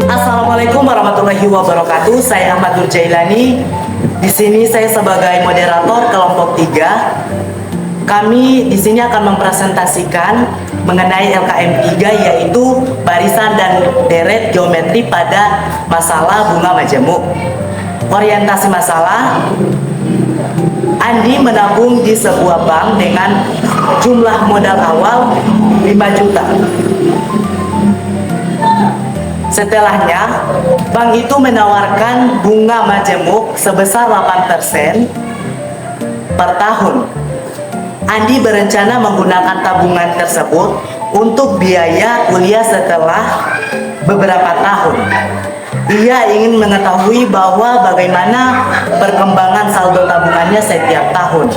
Assalamualaikum warahmatullahi wabarakatuh. Saya Ahmad Nur Jailani. Di sini saya sebagai moderator kelompok 3. Kami di sini akan mempresentasikan mengenai LKM 3, yaitu barisan dan deret geometri pada masalah bunga majemuk. Orientasi masalah: Andi menabung di sebuah bank dengan jumlah modal awal 5 juta. Setelahnya, bank itu menawarkan bunga majemuk sebesar 8% per tahun. Andi berencana menggunakan tabungan tersebut untuk biaya kuliah setelah beberapa tahun. Ia ingin mengetahui bahwa bagaimana perkembangan saldo tabungannya setiap tahun.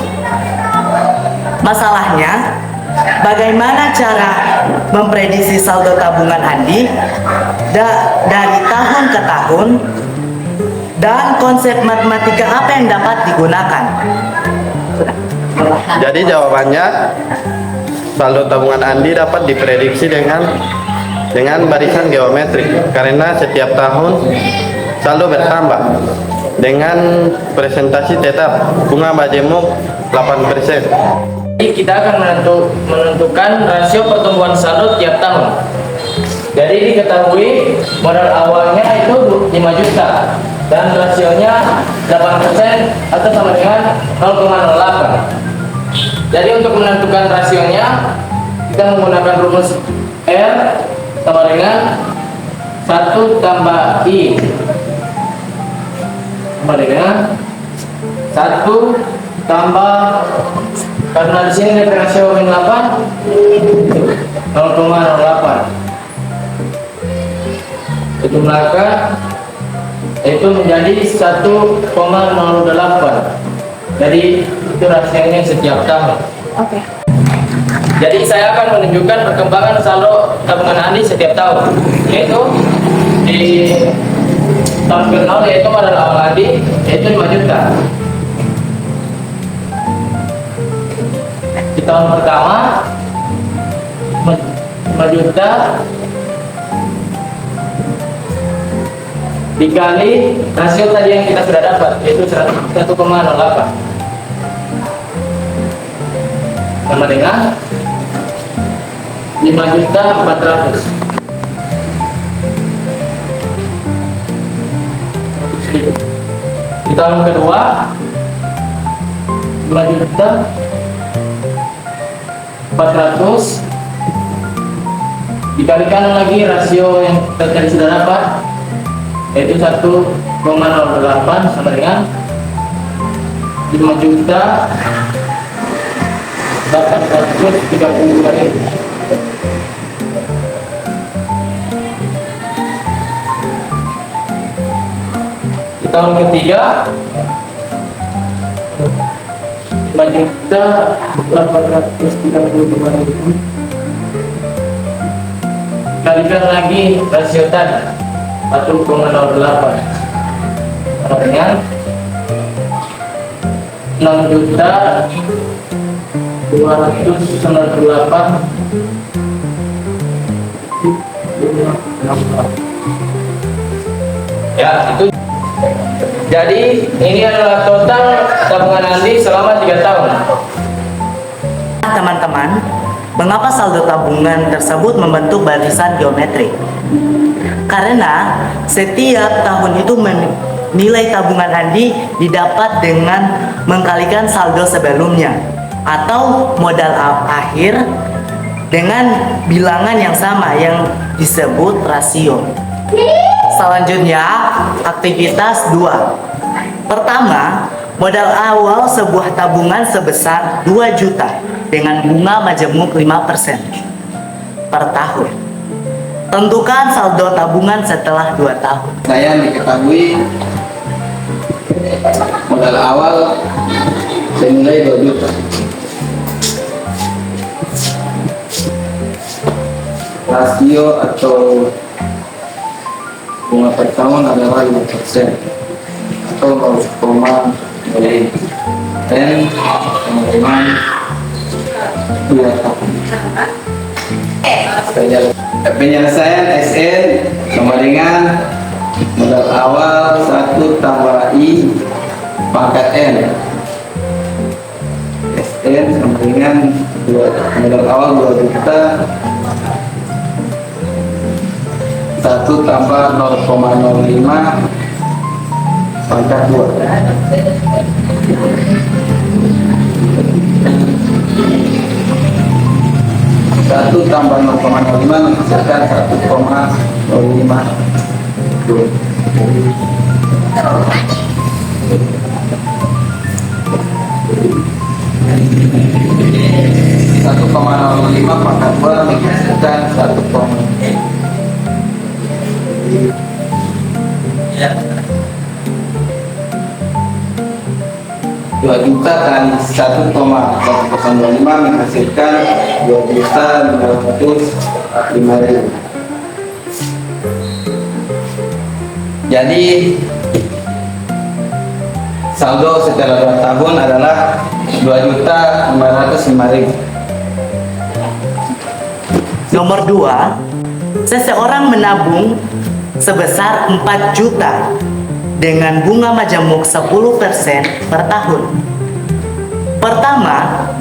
Masalahnya, bagaimana cara memprediksi saldo tabungan Andi dari tahun ke tahun, dan konsep matematika apa yang dapat digunakan? Jadi jawabannya, saldo tabungan Andi dapat diprediksi dengan barisan geometrik karena setiap tahun saldo bertambah dengan presentasi tetap bunga majemuk 8%. Jadi kita akan menentukan rasio pertumbuhan saldo tiap tahun. Jadi diketahui modal awalnya itu 5 juta dan rasionya 8% atau sama dengan 0,08. Jadi untuk menentukan rasionya, kita menggunakan rumus R sama dengan 1 tambah I sama dengan 1 tambah, karena di sini ada rasio min 8, 0,08. Itu maka itu menjadi 1,08. Jadi itu rasionya setiap tahun. Oke. Jadi saya akan menunjukkan perkembangan saldo tabungan Andi setiap tahun, yaitu di tahun ke-0 yaitu modal awal Andi yaitu 5 juta. Di tahun pertama 5 juta dikali rasio tadi yang kita sudah dapat, yaitu 1,08 sama dengan 5.400.000. Di tahun kedua 5.400.000 dikalikan lagi rasio yang tadi sudah dapat, yaitu 1,08 sama dengan 5.832.000. Di tahun ketiga 5.832.000 kalikan lagi rasio tadi 1,08 sama dengan 6.298.000. Ya, itu. Jadi ini adalah total tabungan Andi selama 3 tahun. Teman-teman, mengapa saldo tabungan tersebut membentuk barisan geometrik? Karena setiap tahun itu nilai tabungan Andi didapat dengan mengkalikan saldo sebelumnya atau modal akhir dengan bilangan yang sama yang disebut rasio. Selanjutnya, aktivitas 2. Pertama, modal awal sebuah tabungan sebesar 2 juta dengan bunga majemuk 5%. per tahun. Tentukan saldo tabungan setelah 2 tahun. Saya diketahui modal awal senilai 2 juta. Rasio atau bunga per tahun adalah 5% atau 0,5 dan teman-teman 2 tahun. Penyelesaian SN sama dengan modal awal 1 tambah I pangkat N. SN sama dengan modal awal 2 juta 1 tambah 0,05 pangkat 2. Satu tambah 0,05 menghasilkan 1,05. Satu koma 05 pangkat 2 menghasilkan 2 juta kali 1,1025 menghasilkan 2.505.000. Jadi saldo setelah 2 tahun adalah 2.505.000. Nomor 2, seseorang menabung sebesar 4 juta dengan bunga majemuk 10% per tahun. Pertama,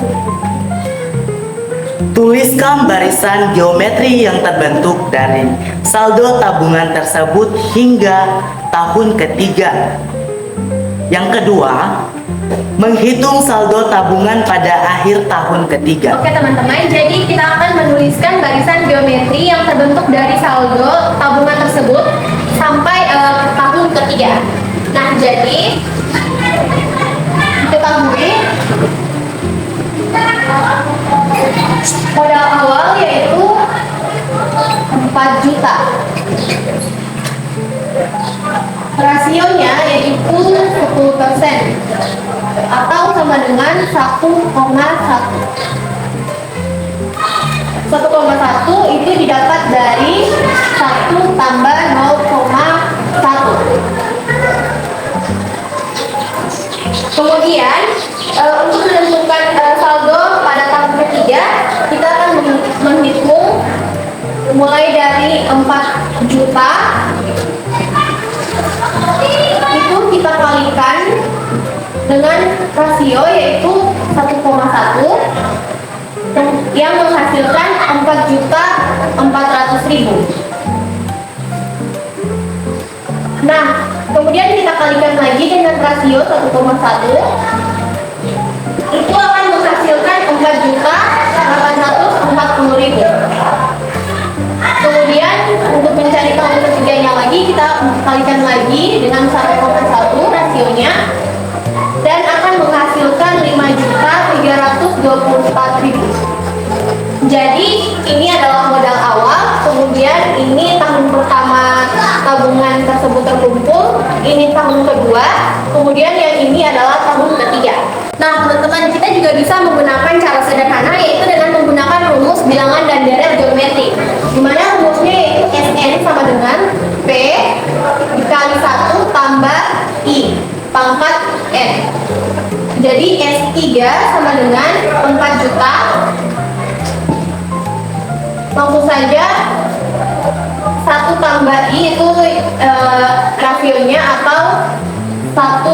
tuliskan barisan geometri yang terbentuk dari saldo tabungan tersebut hingga tahun ketiga. Yang kedua, menghitung saldo tabungan pada akhir tahun ketiga. Oke teman-teman, jadi kita akan menuliskan barisan geometri yang terbentuk dari saldo tabungan tersebut sampai tahun ketiga. Nah, jadi diketahui modal awal yaitu 4 juta. Rasionya yaitu 10% atau sama dengan 1,1. 1,1 itu didapat dari 1 tambah 0,1. Kemudian untuk menentukan saldo pada tahun ketiga, kita akan menghitung mulai dari 4 juta itu kita kalikan dengan rasio yaitu 1,1 yang menghasilkan 4.400.000. Nah, kemudian kita kalikan lagi dengan rasio 1,1 itu akan menghasilkan 4.840.000. Kemudian untuk mencari tahun ketiganya lagi kita kalikan lagi dengan 1,1 rasionya dan akan menghasilkan 5.324.000. Jadi ini adalah modal awal, kemudian ini tahun pertama tabungan tersebut terkumpul, ini tahun kedua, kemudian yang ini adalah tahun ketiga. Nah teman-teman, kita juga bisa menggunakan cara sederhana yaitu dengan menggunakan rumus bilangan dan deret geometri, dimana rumusnya yaitu SN sama dengan P dikali 1 tambah I pangkat N. Jadi S3 sama dengan 4 juta. Langsung saja 1 tambah I itu rasionya atau 1,1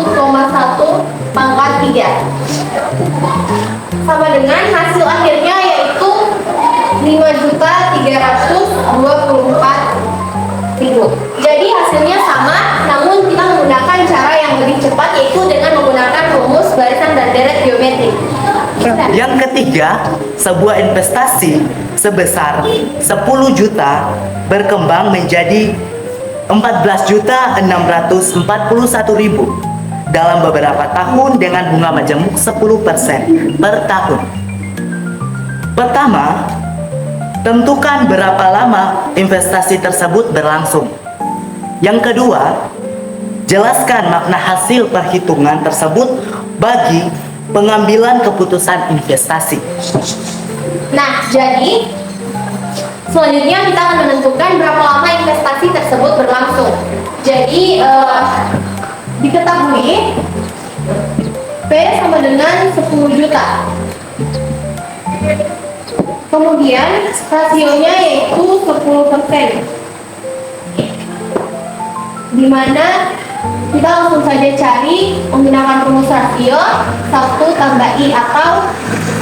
pangkat 3 sama dengan hasil akhirnya yaitu 5.324.000. Jadi hasilnya sama, namun kita menggunakan cara yang lebih cepat yaitu dengan menggunakan rumus barisan dan deret geometri. Yang ketiga, sebuah investasi sebesar 10 juta berkembang menjadi 14.641.000 dalam beberapa tahun dengan bunga majemuk 10% per tahun. Pertama, Tentukan berapa lama investasi tersebut berlangsung. Yang kedua, jelaskan makna hasil perhitungan tersebut bagi pengambilan keputusan investasi. Nah, jadi selanjutnya kita akan menentukan berapa lama investasi tersebut berlangsung. Jadi diketahui P sama dengan 10 juta. Kemudian rasionya yaitu 10%. Di mana kita langsung saja cari menggunakan rumus rasio 1 tambah I atau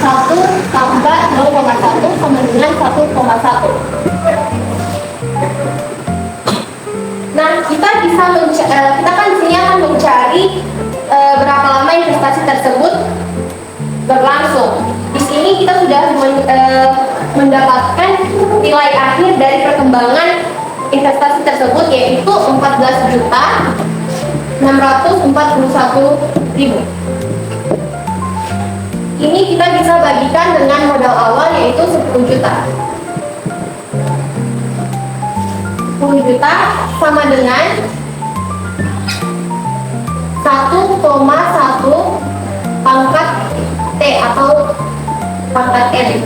1 tambah 0,1 sama dengan 1,1. Nah, kita kan di sini akan mencari berapa lama investasi tersebut berlangsung. Di sini kita sudah mendapatkan nilai akhir dari perkembangan investasi tersebut yaitu 14.641.000. Ini kita bisa bagikan dengan modal awal yaitu 10 juta. 10 juta sama dengan 1,1 pangkat T atau pangkat N.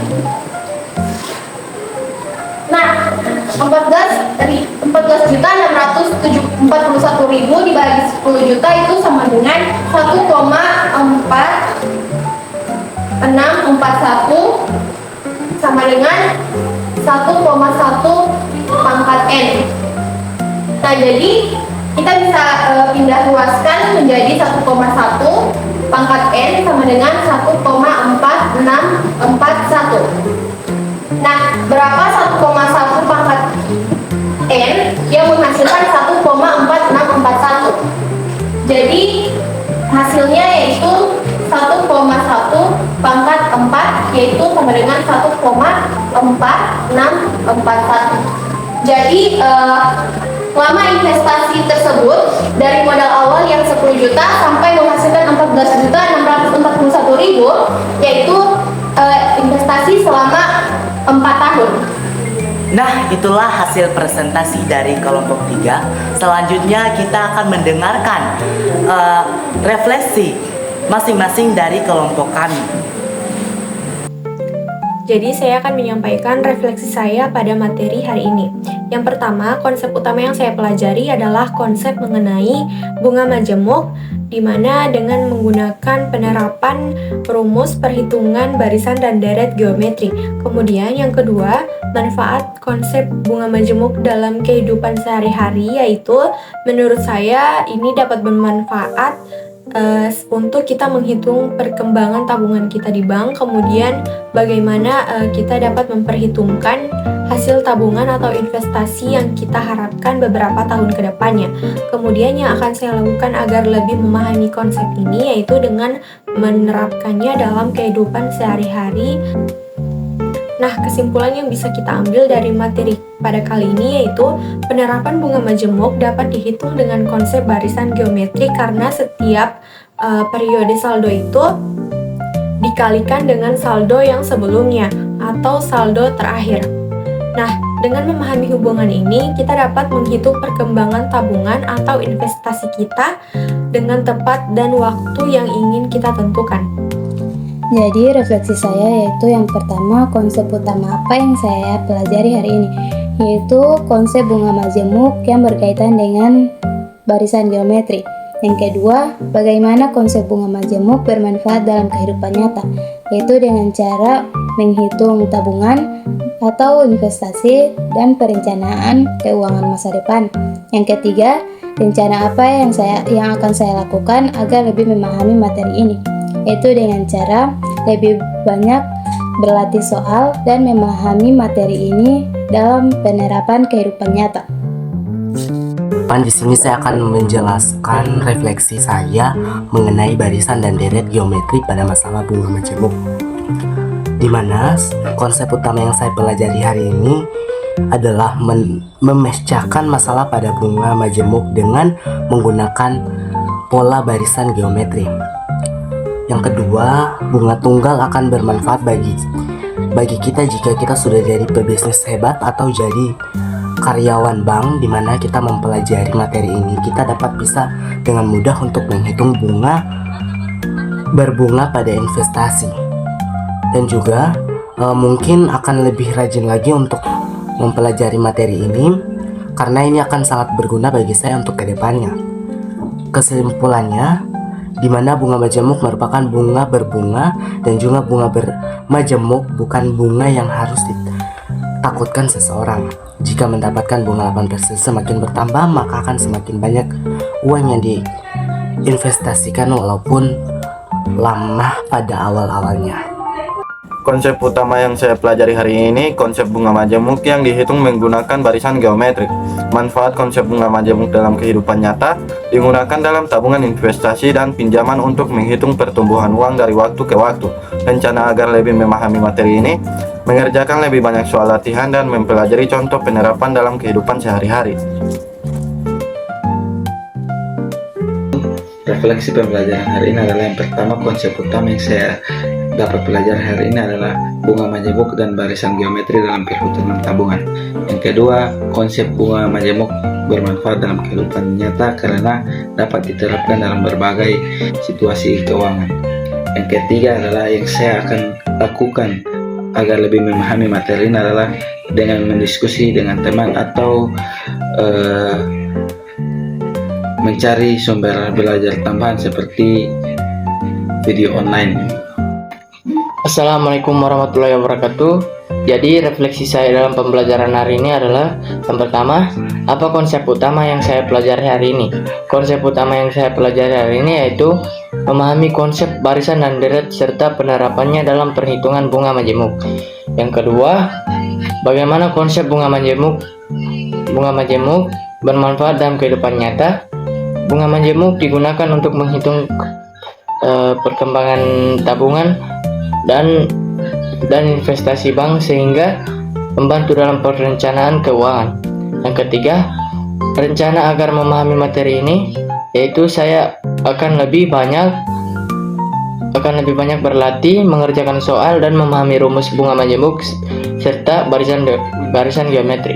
Nah, 14.641.000 dibagi 10 juta itu sama dengan 1,4641 sama dengan 1,1 pangkat N. Nah, jadi kita bisa pindah ruaskan menjadi 1,1 pangkat N sama dengan 1,4641. Nah, berapa 1,1 pangkat N yang menghasilkan 1,4641? Jadi hasilnya yaitu 1,1 pangkat 4 yaitu sama dengan 1,4641. Jadi lama investasi tersebut dari modal awal yang 10 juta sampai menghasilkan 14.641.000 yaitu investasi selama 4 tahun. Nah, itulah hasil presentasi dari kelompok 3. Selanjutnya kita akan mendengarkan refleksi masing-masing dari kelompok kami. Jadi saya akan menyampaikan refleksi saya pada materi hari ini. Yang pertama, konsep utama yang saya pelajari adalah konsep mengenai bunga majemuk, di mana dengan menggunakan penerapan rumus perhitungan barisan dan deret geometri. Kemudian yang kedua, manfaat konsep bunga majemuk dalam kehidupan sehari-hari, yaitu menurut saya ini dapat bermanfaat untuk kita menghitung perkembangan tabungan kita di bank, kemudian bagaimana kita dapat memperhitungkan hasil tabungan atau investasi yang kita harapkan beberapa tahun ke depannya. Kemudian yang akan saya lakukan agar lebih memahami konsep ini yaitu dengan menerapkannya dalam kehidupan sehari-hari. Nah, kesimpulan yang bisa kita ambil dari materi pada kali ini yaitu penerapan bunga majemuk dapat dihitung dengan konsep barisan geometri karena setiap periode saldo itu dikalikan dengan saldo yang sebelumnya atau saldo terakhir. Nah, dengan memahami hubungan ini, kita dapat menghitung perkembangan tabungan atau investasi kita dengan tepat dan waktu yang ingin kita tentukan. Jadi refleksi saya yaitu yang pertama, konsep utama apa yang saya pelajari hari ini, yaitu konsep bunga majemuk yang berkaitan dengan barisan geometri. Yang kedua, bagaimana konsep bunga majemuk bermanfaat dalam kehidupan nyata, yaitu dengan cara menghitung tabungan atau investasi dan perencanaan keuangan masa depan. Yang ketiga, rencana apa yang akan saya lakukan agar lebih memahami materi ini, yaitu dengan cara lebih banyak berlatih soal dan memahami materi ini dalam penerapan kehidupan nyata. Di sini saya akan menjelaskan refleksi saya mengenai barisan dan deret geometri pada masalah bunga majemuk. Di mana konsep utama yang saya pelajari hari ini adalah memecahkan masalah pada bunga majemuk dengan menggunakan pola barisan geometri. Yang kedua, bunga tunggal akan bermanfaat bagi bagi kita jika kita sudah jadi pebisnis hebat atau jadi karyawan bank di mana kita mempelajari materi ini, kita dapat bisa dengan mudah untuk menghitung berbunga pada investasi. Dan juga mungkin akan lebih rajin lagi untuk mempelajari materi ini karena ini akan sangat berguna bagi saya untuk kedepannya. Kesimpulannya, di mana bunga majemuk merupakan bunga berbunga dan juga bunga bermajemuk bukan bunga yang harus ditakutkan seseorang. Jika mendapatkan bunga 8% semakin bertambah, maka akan semakin banyak uang yang diinvestasikan walaupun lama pada awal-awalnya. Konsep utama yang saya pelajari hari ini, konsep bunga majemuk yang dihitung menggunakan barisan geometrik. Manfaat konsep bunga majemuk dalam kehidupan nyata digunakan dalam tabungan investasi dan pinjaman untuk menghitung pertumbuhan uang dari waktu ke waktu. Rencana agar lebih memahami materi ini, mengerjakan lebih banyak soal latihan dan mempelajari contoh penerapan dalam kehidupan sehari-hari. Refleksi pembelajaran hari ini adalah yang pertama, konsep utama yang saya dapat belajar hari ini adalah bunga majemuk dan barisan geometri dalam perhitungan tabungan. Yang kedua, konsep bunga majemuk bermanfaat dalam kehidupan nyata karena dapat diterapkan dalam berbagai situasi keuangan. Yang ketiga adalah yang saya akan lakukan agar lebih memahami materi ini adalah dengan mendiskusi dengan teman atau mencari sumber belajar tambahan seperti video online. Assalamualaikum warahmatullahi wabarakatuh. Jadi refleksi saya dalam pembelajaran hari ini adalah yang pertama, apa konsep utama yang saya pelajari hari ini? Konsep utama yang saya pelajari hari ini yaitu memahami konsep barisan dan deret serta penerapannya dalam perhitungan bunga majemuk. Yang kedua, bagaimana konsep bunga majemuk bermanfaat dalam kehidupan nyata. Bunga majemuk digunakan untuk menghitung perkembangan tabungan dan investasi bank sehingga membantu dalam perencanaan keuangan. Yang ketiga, rencana agar memahami materi ini yaitu saya akan lebih banyak berlatih, mengerjakan soal dan memahami rumus bunga majemuk serta barisan geometri.